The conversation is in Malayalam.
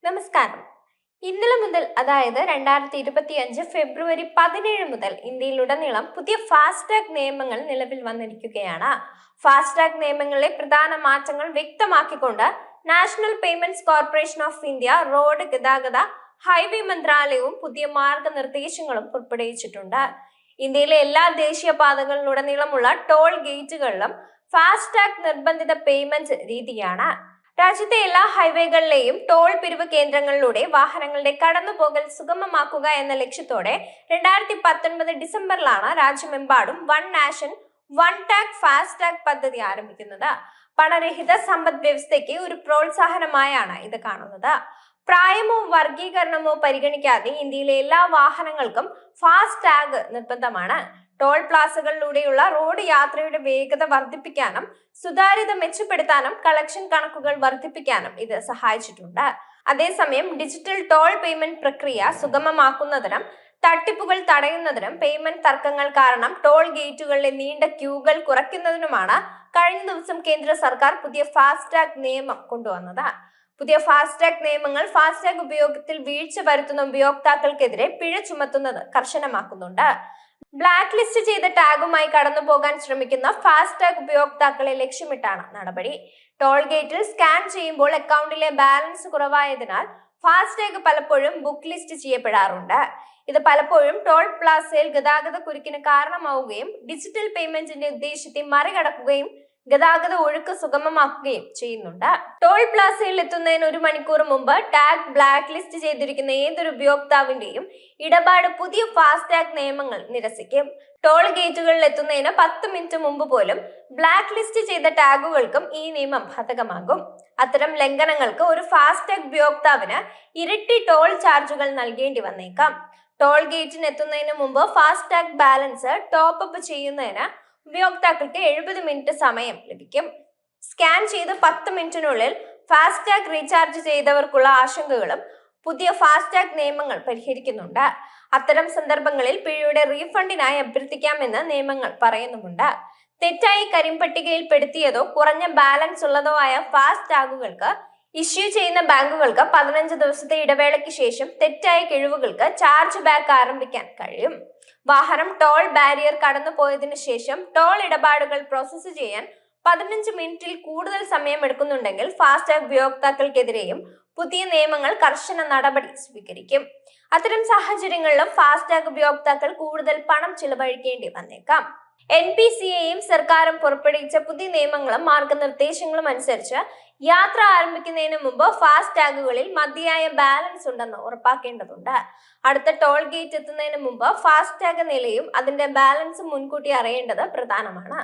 നമസ്കാരം. ഇന്നലെ മുതൽ അതായത് 2025 ഫെബ്രുവരി 17 മുതൽ ഇന്ത്യയിലുടനീളം പുതിയ ഫാസ്ടാഗ് നിയമങ്ങൾ നിലവിൽ വന്നിരിക്കുകയാണ്. ഫാസ്ടാഗ് നിയമങ്ങളിലെ പ്രധാന മാറ്റങ്ങൾ വ്യക്തമാക്കിക്കൊണ്ട് national payments corporation of India, road ഗതാഗത ഹൈവേ മന്ത്രാലയവും പുതിയ മാർഗനിർദ്ദേശങ്ങളും പുറപ്പെടുവിച്ചിട്ടുണ്ട്. ഇന്ത്യയിലെ എല്ലാ ദേശീയപാതകളിലുടനീളമുള്ള ടോൾ ഗേറ്റുകളിലും ഫാസ്ടാഗ് നിർബന്ധിത പേയ്മെന്റ് രീതിയാണ്. രാജ്യത്തെ എല്ലാ ഹൈവേകളിലെയും ടോൾ പിരിവ് കേന്ദ്രങ്ങളിലൂടെ വാഹനങ്ങളുടെ കടന്നുപോകൽ സുഗമമാക്കുക എന്ന ലക്ഷ്യത്തോടെ 2019 ഡിസംബറിലാണ് രാജ്യമെമ്പാടും one nation one tag FASTag പദ്ധതി ആരംഭിക്കുന്നത്. പണരഹിത സമ്പദ് വ്യവസ്ഥയ്ക്ക് ഒരു പ്രോത്സാഹനമായാണ് ഇത് കാണുന്നത്. പ്രായമോ വർഗീകരണമോ പരിഗണിക്കാതെ ഇന്ത്യയിലെ എല്ലാ വാഹനങ്ങൾക്കും ഫാസ്ടാഗ് നിർബന്ധമാണ്. ടോൾ പ്ലാസകളിലൂടെയുള്ള റോഡ് യാത്രയുടെ വേഗത വർദ്ധിപ്പിക്കാനും സുതാര്യത മെച്ചപ്പെടുത്താനും കളക്ഷൻ കണക്കുകൾ വർദ്ധിപ്പിക്കാനും ഇത് സഹായിച്ചിട്ടുണ്ട്. അതേസമയം ഡിജിറ്റൽ ടോൾ പേയ്മെന്റ് പ്രക്രിയ സുഗമമാക്കുന്നതിനും തട്ടിപ്പുകൾ തടയുന്നതിനും പേയ്മെന്റ് തർക്കങ്ങൾ കാരണം ടോൾ ഗേറ്റുകളിലെ നീണ്ട ക്യൂകൾ കുറയ്ക്കുന്നതിനുമാണ് കഴിഞ്ഞ ദിവസം കേന്ദ്ര സർക്കാർ പുതിയ ഫാസ്ടാഗ് നിയമം കൊണ്ടുവന്നത്. പുതിയ ഫാസ്ടാഗ് നിയമങ്ങൾ ഫാസ്ടാഗ് ഉപയോഗത്തിൽ വീഴ്ച വരുത്തുന്ന ഉപയോക്താക്കൾക്കെതിരെ പിഴ ചുമത്തുന്നത് കർശനമാക്കുന്നുണ്ട്. ബ്ലാക്ക് ലിസ്റ്റ് ചെയ്ത ടാഗുമായി കടന്നുപോകാൻ ശ്രമിക്കുന്ന ഫാസ്ടാഗ് ഉപയോക്താക്കളെ ലക്ഷ്യമിട്ടാണ് നടപടി. ടോൾ ഗേറ്റിൽ സ്കാൻ ചെയ്യുമ്പോൾ അക്കൗണ്ടിലെ ബാലൻസ് കുറവായതിനാൽ ഫാസ്ടാഗ് പലപ്പോഴും ബുക്ക് ലിസ്റ്റ് ചെയ്യപ്പെടാറുണ്ട്. ഇത് പലപ്പോഴും ടോൾ പ്ലാസയിൽ ഗതാഗത കുരുക്കിന് കാരണമാവുകയും ഡിജിറ്റൽ പേയ്മെന്റിന്റെ ഉദ്ദേശത്തെ മറികടക്കുകയും ഗതാഗത ഒഴുക്ക് സുഗമമാക്കുകയും ചെയ്യുന്നുണ്ട്. ടോൾ പ്ലാസയിൽ എത്തുന്നതിന് 1 മണിക്കൂർ മുമ്പ് ടാഗ് ബ്ലാക്ക് ലിസ്റ്റ് ചെയ്തിരിക്കുന്ന ഏതൊരു ഉപയോക്താവിന്റെയും ഇടപാട് പുതിയ ഫാസ്ടാഗ് നിയമങ്ങൾ നിരസിക്കും. ടോൾ ഗേറ്റുകളിൽ എത്തുന്നതിന് 10 മിനിറ്റ് മുമ്പ് പോലും ബ്ലാക്ക് ലിസ്റ്റ് ചെയ്ത ടാഗുകൾക്കും ഈ നിയമം ബാധകമാകും. അത്തരം ലംഘനങ്ങൾക്ക് ഒരു ഫാസ്ടാഗ് ഉപയോക്താവിന് ഇരട്ടി ടോൾ ചാർജുകൾ നൽകേണ്ടി വന്നേക്കാം. ടോൾ ഗേറ്റിന് എത്തുന്നതിന് മുമ്പ് ഫാസ്ടാഗ് ബാലൻസ് ടോപ്പ് അപ്പ് ചെയ്യുന്നതിന് ഉപയോക്താക്കൾക്ക് 70 മിനിറ്റ് സമയം ലഭിക്കും. സ്കാൻ ചെയ്ത് 10 മിനിറ്റിനുള്ളിൽ ഫാസ്ടാഗ് റീചാർജ് ചെയ്തവർക്കുള്ള ആശങ്കകളും പുതിയ ഫാസ്ടാഗ് നിയമങ്ങൾ പരിഹരിക്കുന്നുണ്ട്. അത്തരം സന്ദർഭങ്ങളിൽ പിഴയുടെ റീഫണ്ടിനായി അഭ്യർത്ഥിക്കാമെന്ന് നിയമങ്ങൾ പറയുന്നുമുണ്ട്. തെറ്റായി കരിമ്പട്ടികയിൽപ്പെടുത്തിയതോ കുറഞ്ഞ ബാലൻസ് ഉള്ളതോ ആയ ഫാസ്ടാഗുകൾക്ക് ഇഷ്യൂ ചെയ്യുന്ന ബാങ്കുകൾക്ക് 15 ദിവസത്തെ ഇടവേളയ്ക്ക് ശേഷം തെറ്റായ കിഴിവുകൾക്ക് ചാർജ് ബാക്ക് ആരംഭിക്കാൻ കഴിയും. വാഹനം ടോൾ ബാരിയർ കടന്നു പോയതിനു ശേഷം ടോൾ ഇടപാടുകൾ പ്രോസസ്സ് ചെയ്യാൻ 15 മിനിറ്റിൽ കൂടുതൽ സമയം എടുക്കുന്നുണ്ടെങ്കിൽ ഫാസ്ടാഗ് ഉപയോക്താക്കൾക്കെതിരെയും പുതിയ നിയമങ്ങൾ കർശന നടപടി സ്വീകരിക്കും. അത്തരം സാഹചര്യങ്ങളിലും ഫാസ്ടാഗ് ഉപയോക്താക്കൾ കൂടുതൽ പണം ചിലവഴിക്കേണ്ടി വന്നേക്കാം. NPCAയും സർക്കാരും പുറപ്പെടുവിച്ച പുതിയ നിയമങ്ങളും മാർഗനിർദ്ദേശങ്ങളും അനുസരിച്ച് യാത്ര ആരംഭിക്കുന്നതിന് മുമ്പ് ഫാസ്ടാഗുകളിൽ മതിയായ ബാലൻസ് ഉണ്ടെന്ന് ഉറപ്പാക്കേണ്ടതുണ്ട്. അടുത്ത ടോൾ ഗേറ്റ് എത്തുന്നതിന് മുമ്പ് ഫാസ്ടാഗ് നിലയും അതിന്റെ ബാലൻസും മുൻകൂട്ടി അറിയേണ്ടത് പ്രധാനമാണ്.